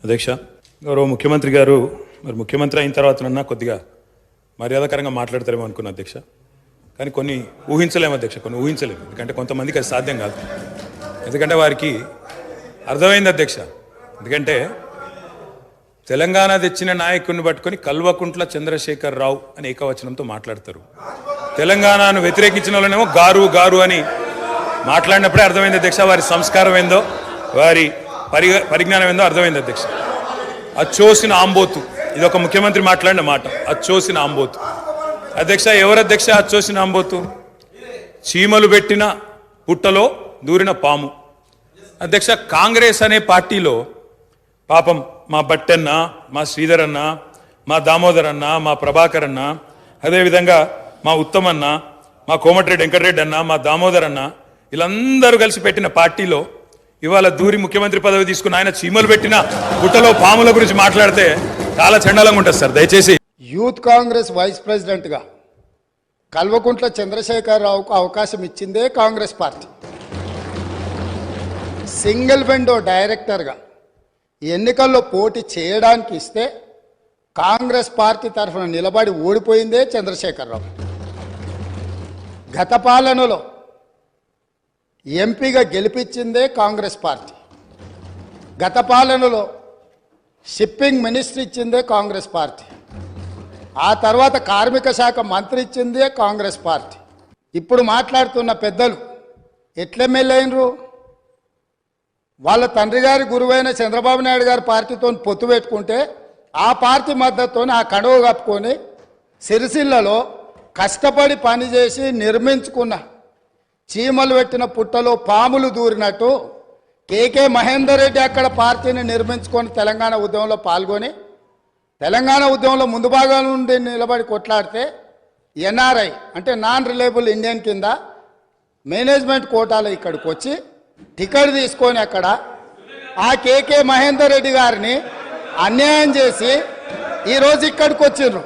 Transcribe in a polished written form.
అధ్యక్ష, గౌరవ ముఖ్యమంత్రి గారు మరి ముఖ్యమంత్రి అయిన తర్వాతనన్నా కొద్దిగా మర్యాదకరంగా మాట్లాడతారేమో అనుకున్నా అధ్యక్ష. కానీ కొన్ని ఊహించలేము అధ్యక్ష, కొన్ని ఊహించలేము. ఎందుకంటే కొంతమందికి అది సాధ్యం కాదు. ఎందుకంటే వారికి అర్థమైంది అధ్యక్ష. ఎందుకంటే తెలంగాణ తెచ్చిన నాయకుడిని పట్టుకొని కల్వకుంట్ల చంద్రశేఖర్ రావు అని ఏకవచనంతో మాట్లాడతారు. తెలంగాణను వ్యతిరేకించిన వాళ్ళనేమో గారు గారు అని మాట్లాడినప్పుడే అర్థమైంది అధ్యక్ష వారి సంస్కారం ఏందో, వారి పరిజ్ఞానం ఏందో అర్థమైంది అధ్యక్ష. అచ్చోసిన ఆంబోతు, ఇది ఒక ముఖ్యమంత్రి మాట్లాడిన మాట. అచ్చోసిన ఆంబోతు అధ్యక్ష. ఎవరు అధ్యక్ష అచ్చోసిన ఆంబోతు? చీమలు పెట్టిన పుట్టలో దూరిన పాము అధ్యక్ష. కాంగ్రెస్ అనే పార్టీలో పాపం మా బట్టన్న, మా శ్రీధర్ అన్న, మా దామోదర్ అన్న, మా ప్రభాకర్ అన్న, అదేవిధంగా మా ఉత్తమన్న, మా కోమటిరెడ్డి వెంకటరెడ్డి అన్న, మా దామోదర్ అన్న, వీళ్ళందరూ కలిసి పెట్టిన పార్టీలో ఇవాళ దూరి ముఖ్యమంత్రి పదవి తీసుకుని ఆయన చీమలు పెట్టిన గుట్టలో పాముల గురించి మాట్లాడితే చాలా చండాలంగా ఉంటుంది సార్. దయచేసి యూత్ కాంగ్రెస్ వైస్ ప్రెసిడెంట్గా కల్వకుంట్ల చంద్రశేఖరరావుకు అవకాశం ఇచ్చిందే కాంగ్రెస్ పార్టీ. సింగిల్ విండో డైరెక్టర్గా ఎన్నికల్లో పోటీ చేయడానికి ఇస్తే కాంగ్రెస్ పార్టీ తరఫున నిలబడి ఓడిపోయిందే చంద్రశేఖరరావు. గత పాలనలో ఎంపీగా గెలిపించిందే కాంగ్రెస్ పార్టీ. గత పాలనలో షిప్పింగ్ మినిస్టర్ ఇచ్చిందే కాంగ్రెస్ పార్టీ. ఆ తర్వాత కార్మిక శాఖ మంత్రి ఇచ్చిందే కాంగ్రెస్ పార్టీ. ఇప్పుడు మాట్లాడుతున్న పెద్దలు ఎట్లెమ్మెల్యే అయినరు? వాళ్ళ తండ్రి గారి గురువైన చంద్రబాబు నాయుడు గారి పార్టీతో పొత్తు పెట్టుకుంటే ఆ పార్టీ మద్దతుతో ఆ కండువ కప్పుకొని సిరిసిల్లలో కష్టపడి పనిచేసి నిర్మించుకున్న చీమలు పెట్టిన పుట్టలో పాములు దూరినట్టు కేకే మహేందర్ రెడ్డి అక్కడ పార్టీని నిర్మించుకొని తెలంగాణ ఉద్యమంలో పాల్గొని తెలంగాణ ఉద్యమంలో ముందు భాగం నుండి నిలబడి కొట్లాడితే ఎన్ఆర్ఐ అంటే నాన్ రిలయబుల్ ఇండియన్ కింద మేనేజ్మెంట్ కోటాలో ఇక్కడికి వచ్చి టికెట్ తీసుకొని అక్కడ ఆ కేకే మహేందర్ రెడ్డి గారిని అన్యాయం చేసి ఈరోజు ఇక్కడికి వచ్చిర్రు.